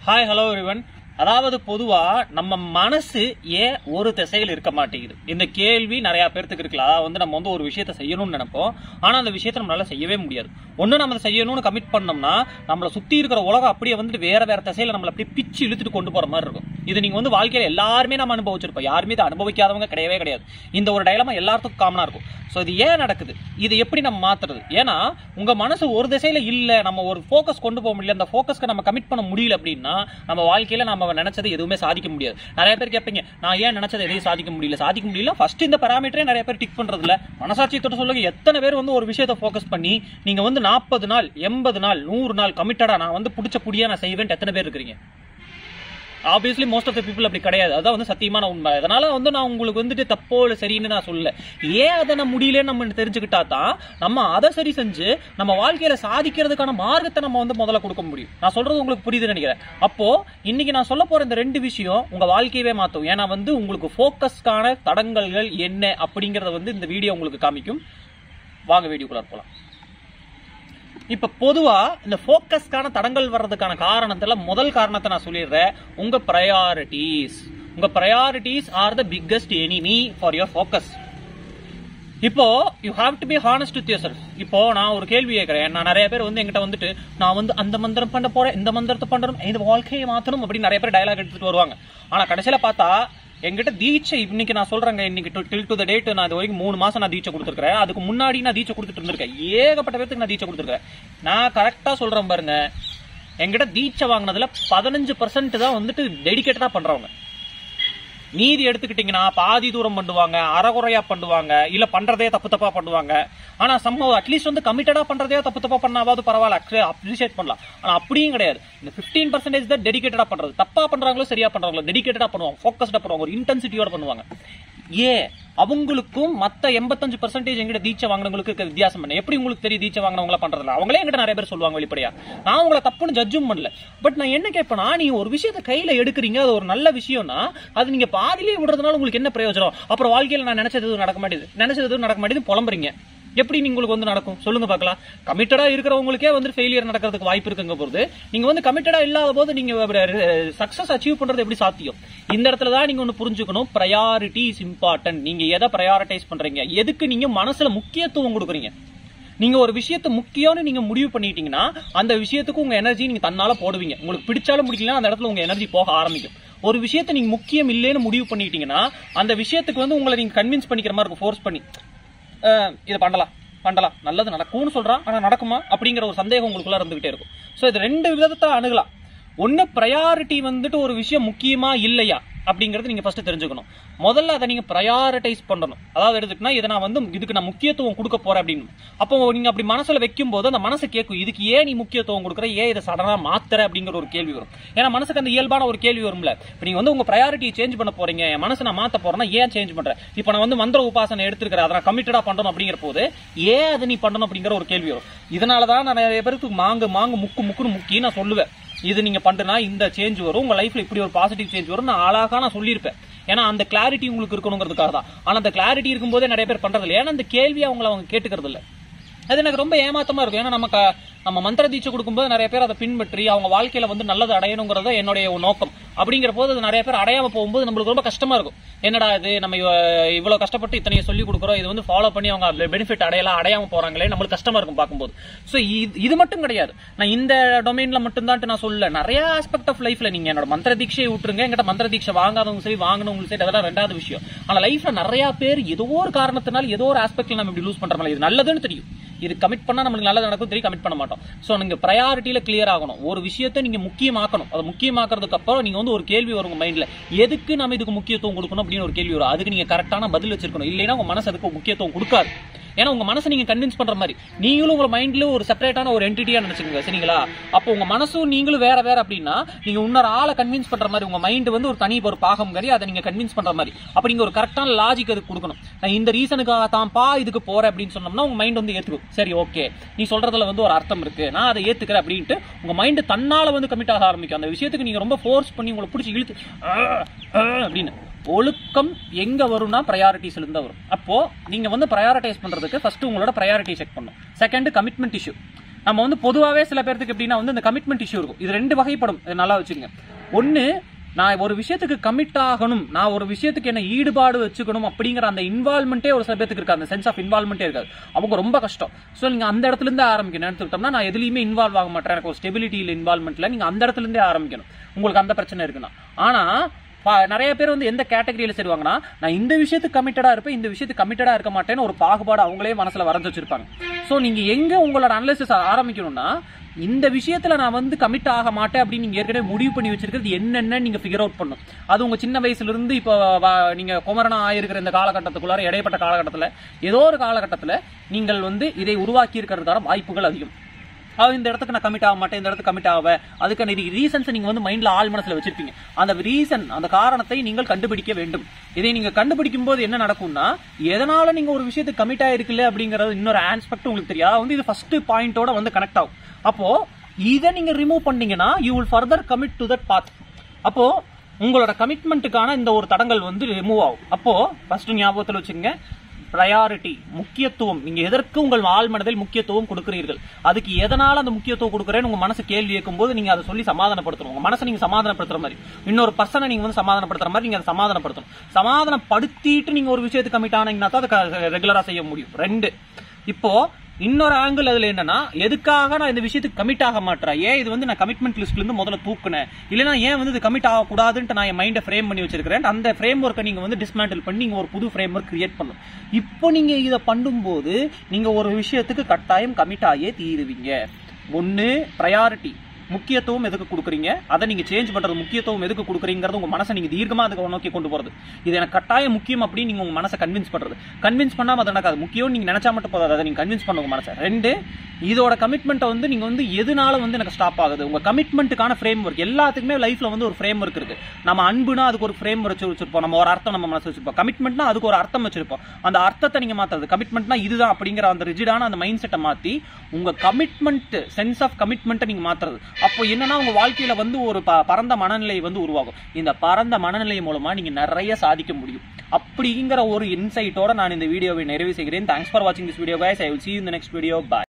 Hi hello everyone. அதாவது பொதுவா நம்ம மனசு ஏன் ஒரு திசையில் இருக்க மாட்டேங்குது? இந்த கேள்வி நிறைய பேருக்கு இருக்கலாம். அதாவது நம்ம ஒரு விஷயத்த செய்யணும்னு நினைப்போம், ஆனா அந்த விஷயத்த நம்மளால செய்யவே முடியாது. ஒண்ணு நம்ம செய்யணும்னு கமிட் பண்ணோம்னா நம்மள சுத்தி இருக்கிற உலகம் அப்படியே வேற வேற திசையில நம்மள அப்படியே பிச்சு இழுத்துட்டு கொண்டு போற மாதிரி இருக்கும். இது நீங்க வாழ்க்கையில எல்லாருமே நம்ம அனுபவிச்சிருப்போம். யாருமே இதை அனுபவிக்காதவங்க கிடையவே கிடையாது. இந்த ஒரு டைலமா எல்லாத்துக்கும் காமனா இருக்கும். ஸோ இது ஏன் நடக்குது? இது எப்படி நம்ம மாத்துறது? ஏன்னா உங்க மனசு ஒரு திசையில இல்ல, நம்ம ஒரு ஃபோக்கஸ் கொண்டு போக முடியல, அந்த ஃபோக்கஸ்க்கு நம்ம கமிட் பண்ண முடியல அப்படின்னா நம்ம வாழ்க்கையில நம்ம நினைச்சது எதுவுமே சாதிக்க முடியாது. நிறைய பேர் கேட்பீங்க, நான் ஏன் நினைச்சது எதையும் சாதிக்க முடியல? ஃபர்ஸ்ட் இந்த பாராமீட்டரே நிறைய பேர் டிக் பண்றது இல்ல. மனசாட்சியத்தோட சொல்லுங்க, எத்தனை பேர் ஒரு விஷயத்தை ஃபோக்கஸ் பண்ணி நீங்க 40 நாள் 80 நாள் 100 நாள் கமிட்டடா நான் பிடிச்ச புடியா நான் செய்வேன் எத்தனை பேர் இருக்கிறீங்க? Obviously most of the people அப்படி கிடையாது. அதான் சத்தியமான உண்மை. அதனால நான் உங்களுக்கு தப்போ இல்லை சரின்னு நான் சொல்லல. ஏன் அதை நான் முடியலன்னு நம்ம தெரிஞ்சுக்கிட்டா தான் நம்ம அதை சரி செஞ்சு நம்ம வாழ்க்கையில சாதிக்கிறதுக்கான மார்க்கத்தை நம்ம முதல்ல கொடுக்க முடியும். நான் சொல்றது உங்களுக்கு புரியுதுன்னு நினைக்கிறேன். அப்போ இன்னைக்கு நான் சொல்ல போற இந்த 2 விஷயம் உங்க வாழ்க்கையவே மாத்தும். ஏன்னா உங்களுக்கு ஃபோக்கஸ்க்கான தடங்கல்கள் என்ன அப்படிங்கறத இந்த வீடியோ உங்களுக்கு காமிக்கும். வாங்க வீடியோக்குள்ள போலாம். இப்ப பொதுவா இந்த ஃபோக்கஸ்க்கான தடங்கள் வர்றதுக்கான காரணத்துல முதல் காரணத்தை நான் சொல்லிடுறேன். உங்க priorities are the biggest enemy for your focus. இப்போ you have to be honest with yourself. இப்போ நான் ஒரு கேள்வி கேட்கிறேன். நான் நிறைய பேர் என்கிட்ட நான் அந்த மந்திரம் பண்ண போறேன், இந்த மந்திரத்தை பண்றோம், இந்த வாழ்க்கையை மாத்தணும் அப்படின்னு நிறைய பேர் டயலாக் எடுத்துட்டு வருவாங்க. ஆனா கடைசியில பார்த்தா என்கிட்ட தீட்சை இன்னைக்கு நான் சொல்றேங்க, இன்னைக்கு டில் டு த டேட் நான் இது வரைக்கும் 3 மாசம் நான் தீட்சை கொடுத்துருக்கேன். அதுக்கு முன்னாடி நான் தீட்சை கொடுத்துட்டு இருந்திருக்கேன். ஏகப்பட்ட பேருக்கு நான் தீட்சை கொடுத்துருக்கேன். நான் கரெக்டா சொல்றேன் பாருங்க, என்கிட்ட தீட்சை வாங்கினதுல 15% தான் டெடிகேட்டடா பண்றவங்க. நீதி எடுத்துக்கிட்டீங்கன்னா பாதி தூரம் பண்ணுவாங்க, அறகுறையா பண்ணுவாங்க, இல்ல பண்றதே தப்பா பண்ணுவாங்க. ஆனா சம்பவம் அட்லீஸ்ட் கமிட்டடா பண்றதே தப்பா பண்ணாவது பரவாயில்ல, அப்ரிஷியேட் பண்ணலாம். ஆனா அப்படியும் கிடையாது. இந்த 15% தான் டெடிகேட்டடா பண்றது. தப்பா பண்றாங்களோ சரியா பண்றாங்களோ டெடிகேட்டடா பண்ணுவாங்க, ஃபோக்கஸ்டா பண்ணுவாங்க, ஒரு இன்டென்சிட்டியோட பண்ணுவாங்க. அவங்களுக்கும் மத்த 85% எங்கிட்ட தீட்சை வாங்கினவங்களுக்கு இருக்க வித்தியாசம் என்ன? எப்படி உங்களுக்கு தெரியும் தீட்சை வாங்கினவங்கள பண்றதுல? அவங்களே எங்கிட்ட நிறைய பேர் சொல்லுவாங்க வெளிப்படையா. நான் உங்களை தப்புன்னு ஜட்ஜும் பண்ணல. பட் நான் என்ன கேட்பேன்னா, நீங்க ஒரு விஷயத்தை கையில எடுக்கிறீங்க, அது ஒரு நல்ல விஷயம்னா அது நீங்க பாதிலேயே விடுறதுனால உங்களுக்கு என்ன பிரயோஜனம்? அப்புறம் வாழ்க்கையில நான் நினைச்சது எதுவும் நடக்க மாட்டேது புலம்புறீங்க. எப்படி உங்களுக்கு நடக்கும் சொல்லுங்க பார்க்கலாம். கமிட்டடா இருக்கிறவங்களுக்கே ஃபெயிலியர் நடக்கிறதுக்கு வாய்ப்பு இருக்குங்க போது நீங்க கமிட்டடா இல்லாத போது நீங்க சக்சஸ் அச்சீவ் பண்றது எப்படி சாத்தியம்? இந்த இடத்துல தான் நீங்க புரிஞ்சுக்கணும். Priority is important. நீங்க எதை பிரையாரிட்டைஸ் பண்றீங்க, எதுக்கு நீங்க மனசுல முக்கியத்துவம் கொடுக்குறீங்க? நீங்க ஒரு விஷயத்தை முக்கியம்னு நீங்க முடிவு பண்ணிட்டீங்கன்னா அந்த விஷயத்துக்கு உங்க எனர்ஜி நீங்க தன்னால போடுவீங்க. உங்களுக்கு பிடிச்சாலும் பிடிக்கலாம், அந்த இடத்துல உங்க எனர்ஜி போக ஆரம்பிக்கும். ஒரு விஷயத்தை நீங்க முக்கியம் இல்லைன்னு முடிவு பண்ணிட்டீங்கன்னா அந்த விஷயத்துக்கு உங்களை நீங்க கன்வின்ஸ் பண்ணிக்கிற மாதிரி இருக்கும், ஃபோர்ஸ் பண்ணி இதை பண்ணலாம் நல்லது நடக்கும்னு சொல்றான், ஆனா நடக்குமா அப்படிங்கிற ஒரு சந்தேகம் உங்களுக்குள்ள இருந்துகிட்டே இருக்கும். சோ இது 2 விதத்தை அணுகலாம். ஒன்னு பிரையாரிட்டி ஒரு விஷயம் முக்கியமா இல்லையா அப்படிங்கறது நீங்க ஃபர்ஸ்ட் தெரிஞ்சுக்கணும். முதல்ல அதை நீங்க பிரையாரிட்டைஸ் பண்ணணும். அதாவது எடுத்துக்கிட்டா இதை நான் இதுக்கு நான் முக்கியத்துவம் கொடுக்க போறேன் அப்படின்னு. அப்போ நீங்க அப்படி மனசுல வைக்கும் போது அந்த மனசு கேட்கும், இதுக்கு ஏன் நீ முக்கியத்துவம் கொடுக்குற, ஏன் இதை சடனா மாத்துற அப்படிங்கிற ஒரு கேள்வி வரும். ஏன்னா மனசுக்கு அந்த இயல்பான ஒரு கேள்வி வரும்ல. இப்ப நீங்க உங்க பிரையாரிட்டியை சேஞ்ச் பண்ண போறீங்க, என் மனசை நான் மாத்த போறேன்னா ஏன் சேஞ்ச் பண்றேன்? இப்ப நான் மந்திர உபாசனை எடுத்துக்கிறேன், அதை நான் கமிட்டடா பண்ணணும் அப்படிங்கிற போது ஏன் அதை நீ பண்ணணும் அப்படிங்கிற ஒரு கேள்வி வரும். இதனாலதான் நான் நிறைய பேருக்கு மாங்கு முக்குன்னு முக்கி நான் சொல்லுவேன், இது நீங்க பண்றனா இந்த சேஞ்ச் வரும், உங்க லைஃப்ல இப்படி ஒரு பாசிட்டிவ் சேஞ்ச் வரும் நான் அழகா நான் சொல்லியிருப்பேன். ஏன்னா அந்த கிளாரிட்டி உங்களுக்கு இருக்கணுங்கிறதுக்காக தான். ஆனா அந்த கிளாரிட்டி இருக்கும்போதே நிறைய பேர் பண்றது இல்லை. ஏன்னா அந்த கேள்வி அவங்க கேட்டுக்கிறது இல்லை. அது எனக்கு ரொம்ப ஏமாத்தமா இருக்கும். ஏன்னா நம்ம மந்திர தீட்சை கொடுக்கும்போது நிறைய பேர் அதை பின்பற்றி அவங்க வாழ்க்கையில நல்லது அடையணுங்கிறத என்னுடைய நோக்கம். அப்படிங்கிற போது அது நிறைய பேர் அடையாம போகும்போது நம்மளுக்கு ரொம்ப கஷ்டமா இருக்கும். என்னடா இது, நம்ம இவ்வளவு கஷ்டப்பட்டு இத்தனையை சொல்லி கொடுக்குறோம், இது ஃபாலோ பண்ணி அவங்க பெனிஃபிட் அடையாம போறாங்களே, நம்மளுக்கு கஷ்டமா இருக்கும் பார்க்கும்போது. சோ இது மட்டும் கிடையாது, நான் இந்த டொமைன்ல மட்டும் தான் நான் சொல்ல, நிறைய ஆஸ்பெக்ட் ஆஃப் லைஃப்ல நீங்க என்னோட மந்திர தீட்சையை விட்டுருங்க, எங்கிட்ட மந்திர தீட்சை வாங்காதவங்க சரி வாங்கினவங்க சரி, அதெல்லாம் 2வது விஷயம். ஆனா லைஃப்ல நிறைய பேர் ஏதோ ஒரு காரணத்தினால ஏதோ ஒரு ஆஸ்பெக்ட்ல நம்ம இப்படி லூஸ் பண்றோம். இது நல்லதுன்னு தெரியும், இது கமிட் பண்ணா நம்மளுக்கு நல்லது நடக்கும் தெரியும், கமிட் பண்ண மாட்டோம். சோ நீங்க பிரையாரிட்டியில கிளியர் ஆகணும். ஒரு விஷயத்தை நீங்க முக்கியமாக்கணும். அதை முக்கியமாக்குறதுக்கு அப்புறம் நீங்க ஒரு கேள்வி வரும் உங்க மைண்ட்ல, எதுக்கு நம்ம இதுக்கு முக்கியத்துவம் கொடுக்கணும் அப்படின்னு ஒரு கேள்வி வரும். அதுக்கு நீங்க கரெக்டான பதில் வச்சிருக்கணும். இல்லைன்னா உங்க மனசு அதுக்கு முக்கியத்துவம் கொடுக்காது. ஏன்னா உங்க மனசை நீங்க கன்வின்ஸ் பண்ற மாதிரி நீங்களும் உங்க மைண்ட்ல ஒரு செப்பரேட்டான ஒரு என்டிட்டியா நினைச்சுக்கோங்க, சரிங்களா? அப்போ உங்க மனசும் நீங்களும் வேற வேற அப்படின்னா நீங்க இன்னொரு ஆளை கன்வின்ஸ் பண்ற மாதிரி, உங்க மைண்ட் ஒரு தனி ஒரு பாகம் கறி அதை நீங்க கன்வின்ஸ் பண்ற மாதிரி. அப்ப நீங்க ஒரு கரெக்டான லாஜிக் அதுக்கு கொடுக்கணும். நான் இந்த ரீசனுக்காக தான்ப்பா இதுக்கு போறேன் அப்படின்னு சொன்னோம்னா உங்க மைண்ட் ஏத்துக்கும். சரி ஓகே, நீ சொல்றதுல ஒரு அர்த்தம் இருக்கு, நான் அதை ஏத்துக்கிறேன் அப்படின்ட்டு உங்க மைண்ட் தன்னால கமிட் ஆக ஆரம்பிக்கும். அந்த விஷயத்துக்கு நீங்க ரொம்ப ஃபோர்ஸ் பண்ணி உங்களை பிடிச்சி இழுத்து அப்படின்னு. ஒழுக்கம் எங்க வரும்னா பிரையாரிட்டிஸ்ல இருந்து வரும். அப்போ நீங்க பிரையாரிட்டைஸ் பண்றதுக்கு ஃபர்ஸ்ட் உங்களோட பிரையாரிட்டி செக் பண்ணணும். Second commitment issue. நம்ம வந்து பொதுவாகவே சில பேருக்கு எப்படின்னா வந்து இந்த கமிட்மெண்ட் இஷ்யூ இருக்கும். இது 2 வகைப்படும், நல்லா வச்சுக்கோங்க. ஒன்னு, நான் ஒரு விஷயத்துக்கு கமிட் ஆகணும், நான் ஒரு விஷயத்துக்கு என்ன ஈடுபாடு வச்சுக்கணும் அப்படிங்கிற அந்த இன்வால்மெண்ட்டே ஒரு சில பேருக்கு இருக்காது, அந்த சென்ஸ் ஆஃப் இன்வால்மெண்ட்டே இருக்காது. அவங்க ரொம்ப கஷ்டம். ஸோ நீங்க அந்த இடத்துல இருந்து ஆரம்பிக்கணும். எடுத்துக்கிட்டோம்னா நான் எதுலையுமே இன்வால்வ் ஆக மாட்டேன், எனக்கு ஒரு ஸ்டெபிலிட்டியில் இன்வால்மெண்ட்ல நீங்க அந்த இடத்துல இருந்தே ஆரம்பிக்கணும். உங்களுக்கு அந்த பிரச்சனை இருக்குன்னா. ஆனா நிறைய பேர் வந்து எந்த கேட்டகரியில சேருவாங்கன்னா, நான் இந்த விஷயத்துக்கு கமிட்டடா இருப்பேன், இந்த விஷயத்துக்கு கமிட்டடா இருக்க மாட்டேன்னு ஒரு பாகுபாடு அவங்களே மனசுல வரைஞ்சு வச்சிருப்பாங்க. ஸோ நீங்க எங்க உங்களோட அனலைசிஸ் ஆரம்பிக்கணும்னா, இந்த விஷயத்துல நான் வந்து கமிட் ஆக மாட்டேன் அப்படின்னு நீங்க ஏற்கனவே முடிவு பண்ணி வச்சிருக்கிறது என்னென்ன நீங்க ஃபிகர் அவுட் பண்ணும். அது உங்க சின்ன வயசுல இருந்து இப்போ நீங்க குமரனா ஆயிருக்கிற இந்த காலகட்டத்துக்குள்ளார இடைப்பட்ட காலகட்டத்தில் ஏதோ ஒரு காலகட்டத்தில் நீங்கள் வந்து இதை உருவாக்கி இருக்கிறதுக்கான வாய்ப்புகள் அதிகம். இந்த இடத்துக்கு நான் கமிட் ஆக மாட்டேன், இந்த இடத்துக்கு கமிட் ஆக, அதுக்கான ரீசன்ஸ் நீங்க வந்து மைண்ட்ல ஆள் மனசுல வச்சிருப்பீங்க. அந்த ரீசன், அந்த காரணத்தை நீங்கள் கண்டுபிடிக்க வேண்டும். இதை நீங்க கண்டுபிடிக்கும் போது என்ன நடக்கும்னா, எதனால நீங்க ஒரு விஷயத்துக்கு கமிட் ஆயிருக்கல அப்படிங்கறது இன்னொரு ஆஸ்பெக்ட் உங்களுக்கு தெரியாது. வந்து இது ஃபர்ஸ்ட் பாயிண்டோட வந்து கனெக்ட் ஆகும். அப்போ இதை நீங்க ரிமூவ் பண்ணீங்கன்னா you will further commit to that path. அப்போ உங்களோட கமிட்மெண்ட்டுக்கான இந்த ஒரு தடங்கள் வந்து ரிமூவ் ஆகும். அப்போ ஃபர்ஸ்ட் ஞாபகத்தில் வச்சுங்க, பிரையாரிட்டி, முக்கியத்துவம். நீங்க எதற்கு உங்கள் ஆள் மனதில் முக்கியத்துவம் கொடுக்கிறீர்கள், அதுக்கு எதனால அந்த முக்கியத்துவம் கொடுக்குறேன்னு உங்க மனசு கேள்வி கேட்கும் போது நீங்க அதை சொல்லி சமாதானப்படுத்தணும். உங்க மனசை நீங்க சமாதானப்படுத்துற மாதிரி, இன்னொரு பர்சனை நீங்க வந்து சமாதானப்படுத்துற மாதிரி நீங்க அதை சமாதானப்படுத்தணும். சமாதானப்படுத்திட்டு நீங்க ஒரு விஷயத்துக்கு கமிட் ஆனீங்கன்னா தான் அதை ரெகுலரா செய்ய முடியும். 2, இப்போ இன்னொரு ஆங்கிள் அதுல என்னன்னா, எதுக்காக நான் இந்த விஷயத்துக்கு கமிட் ஆக மாட்டேன், ஏன் இது வந்து நான் கமிட்மெண்ட் லிஸ்ட்ல இருந்து முதல்ல தூக்குனேன், இல்லைன்னா ஏன் வந்து இது கமிட் ஆகக்கூடாதுன்னு நான் என் மைண்டை ஃப்ரேம் பண்ணி வச்சிருக்கிறேன். அந்த ஃப்ரேம் ஒர்க்கை நீங்க வந்து டிஸ்மேண்டில் பண்ணி நீங்க ஒரு புது ஃப்ரேம் ஒர்க் கிரியேட் பண்ணணும். இப்போ நீங்க இதை பண்ணும்போது நீங்க ஒரு விஷயத்துக்கு கட்டாயம் கமிட் ஆகியே தீருவீங்க. 1, பிரையாரிட்டி, முக்கியத்துவம் எதுக்கு கொடுக்குறீங்க, அதை நீங்க சேஞ்ச் பண்றது. முக்கியத்துவம் எதுக்கு கொடுக்குறீங்கிறது உங்க மனசை நீங்க தீர்க்கமா அதுக்கு நோக்கி கொண்டு போறது. இது எனக்கு கட்டாயம் முக்கியம் அப்படின்னு நீங்க உங்க மனசை கன்வின்ஸ் பண்றது. கன்வின்ஸ் பண்ணாம அது நடக்காது. முக்கியம் நீங்க நினைச்சா மட்டும் போதாது, அதை நீங்க கன்வின்ஸ் பண்ண உங்க மனசை. 2, இதோட கமிட்மெண்ட்டை வந்து நீங்க வந்து எதுனால வந்து எனக்கு ஸ்டாப் ஆகுது, உங்க கமிட்மெண்ட்டுக்கான ஃப்ரேம் ஒர்க். எல்லாத்துக்குமே லைஃப்ல வந்து ஒரு ஃப்ரேம் ஒர்க் இருக்கு. நம்ம அன்புனா அதுக்கு ஒரு ஃப்ரேம் ஒர்க் வச்சிருப்போம், நம்ம ஒரு அர்த்தம் நம்ம மனசு வச்சிருப்போம். கமிட்மெண்ட்னா அதுக்கு ஒரு அர்த்தம் வச்சிருப்போம். அந்த அர்த்தத்தை நீங்க மாத்தாது. கமிட்மெண்ட்னா இதுதான் அப்படிங்கிற அந்த ரிஜிடான அந்த மைண்ட் செட்டை மாத்தி உங்க கமிட்மெண்ட், சென்ஸ் ஆஃப் கமிட்மெண்ட்டை நீங்க மாத்துறது. அப்போ என்னன்னா உங்க வாழ்க்கையில வந்து ஒரு பரந்த மனநிலை வந்து உருவாகும். இந்த பரந்த மனநிலை மூலமா நீங்க நிறைய சாதிக்க முடியும். அப்படிங்கிற ஒரு இன்சைட்டோட நான் இந்த வீடியோவை நிறைவு செய்கிறேன். தேங்க்ஸ் ஃபார் வாட்சிங் this video guys. I will see you in the next video. Bye.